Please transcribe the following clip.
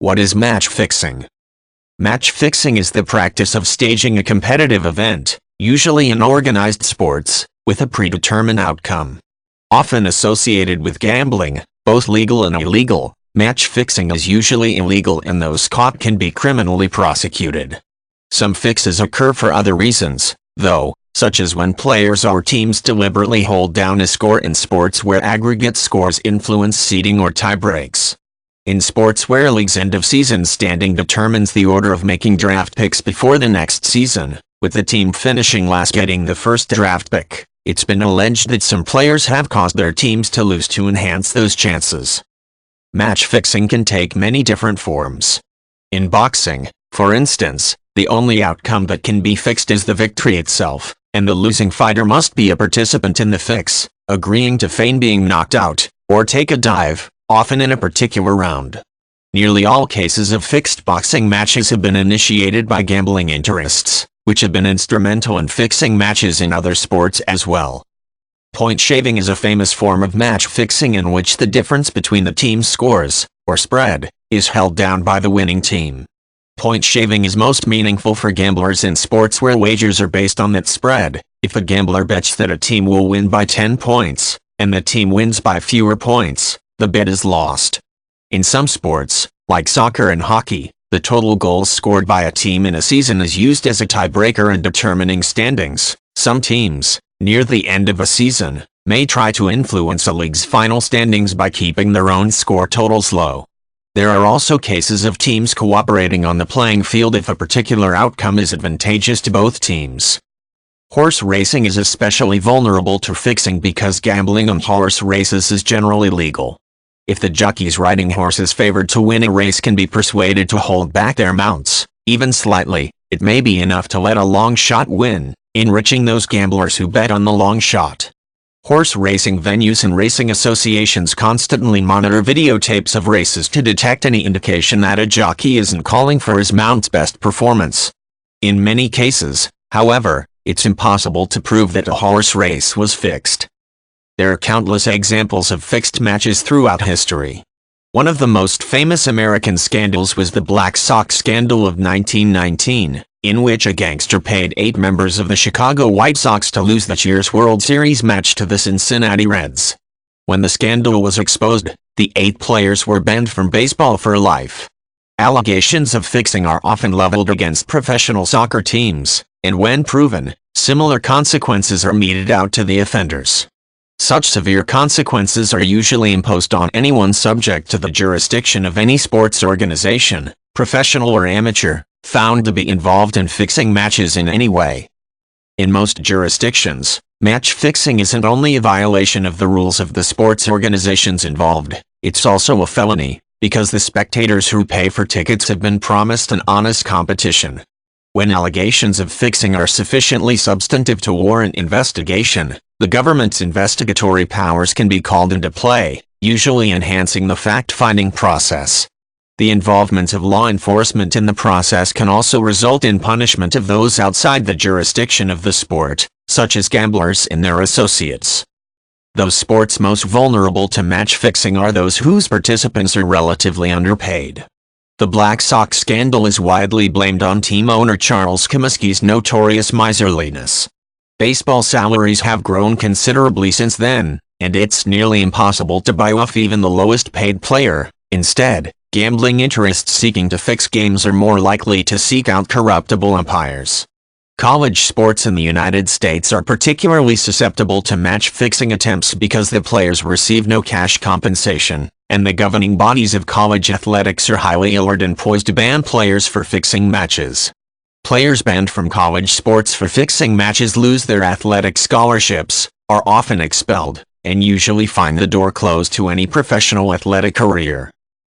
What is match fixing? Match fixing is the practice of staging a competitive event, usually in organized sports, with a predetermined outcome. Often associated with gambling, both legal and illegal, match fixing is usually illegal and those caught can be criminally prosecuted. Some fixes occur for other reasons, though, such as when players or teams deliberately hold down a score in sports where aggregate scores influence seeding or tie-breaks. In sports where a league's end-of-season standing determines the order of making draft picks before the next season, with the team finishing last getting the first draft pick, it's been alleged that some players have caused their teams to lose to enhance those chances. Match fixing can take many different forms. In boxing, for instance, the only outcome that can be fixed is the victory itself, and the losing fighter must be a participant in the fix, agreeing to feign being knocked out, or take a dive, often in a particular round. Nearly all cases of fixed boxing matches have been initiated by gambling interests, which have been instrumental in fixing matches in other sports as well. Point shaving is a famous form of match fixing in which the difference between the team's scores, or spread, is held down by the winning team. Point shaving is most meaningful for gamblers in sports where wagers are based on that spread. If a gambler bets that a team will win by 10 points, and the team wins by fewer points, the bet is lost. In some sports, like soccer and hockey, the total goals scored by a team in a season is used as a tiebreaker in determining standings. Some teams, near the end of a season, may try to influence a league's final standings by keeping their own score totals low. There are also cases of teams cooperating on the playing field if a particular outcome is advantageous to both teams. Horse racing is especially vulnerable to fixing because gambling on horse races is generally legal. If the jockeys riding horses favored to win a race can be persuaded to hold back their mounts, even slightly, it may be enough to let a long shot win, enriching those gamblers who bet on the long shot. Horse racing venues and racing associations constantly monitor videotapes of races to detect any indication that a jockey isn't calling for his mount's best performance. In many cases, however, it's impossible to prove that a horse race was fixed. There are countless examples of fixed matches throughout history. One of the most famous American scandals was the Black Sox scandal of 1919, in which a gangster paid 8 members of the Chicago White Sox to lose that year's World Series match to the Cincinnati Reds. When the scandal was exposed, the 8 players were banned from baseball for life. Allegations of fixing are often leveled against professional soccer teams, and when proven, similar consequences are meted out to the offenders. Such severe consequences are usually imposed on anyone subject to the jurisdiction of any sports organization, professional or amateur, found to be involved in fixing matches in any way. In most jurisdictions, match fixing isn't only a violation of the rules of the sports organizations involved, it's also a felony, because the spectators who pay for tickets have been promised an honest competition. When allegations of fixing are sufficiently substantive to warrant investigation, the government's investigatory powers can be called into play, usually enhancing the fact-finding process. The involvement of law enforcement in the process can also result in punishment of those outside the jurisdiction of the sport, such as gamblers and their associates. Those sports most vulnerable to match fixing are those whose participants are relatively underpaid. The Black Sox scandal is widely blamed on team owner Charles Comiskey's notorious miserliness. Baseball salaries have grown considerably since then, and it's nearly impossible to buy off even the lowest paid player. Instead, gambling interests seeking to fix games are more likely to seek out corruptible umpires. College sports in the United States are particularly susceptible to match-fixing attempts because the players receive no cash compensation, and the governing bodies of college athletics are highly alert and poised to ban players for fixing matches. Players banned from college sports for fixing matches lose their athletic scholarships, are often expelled, and usually find the door closed to any professional athletic career.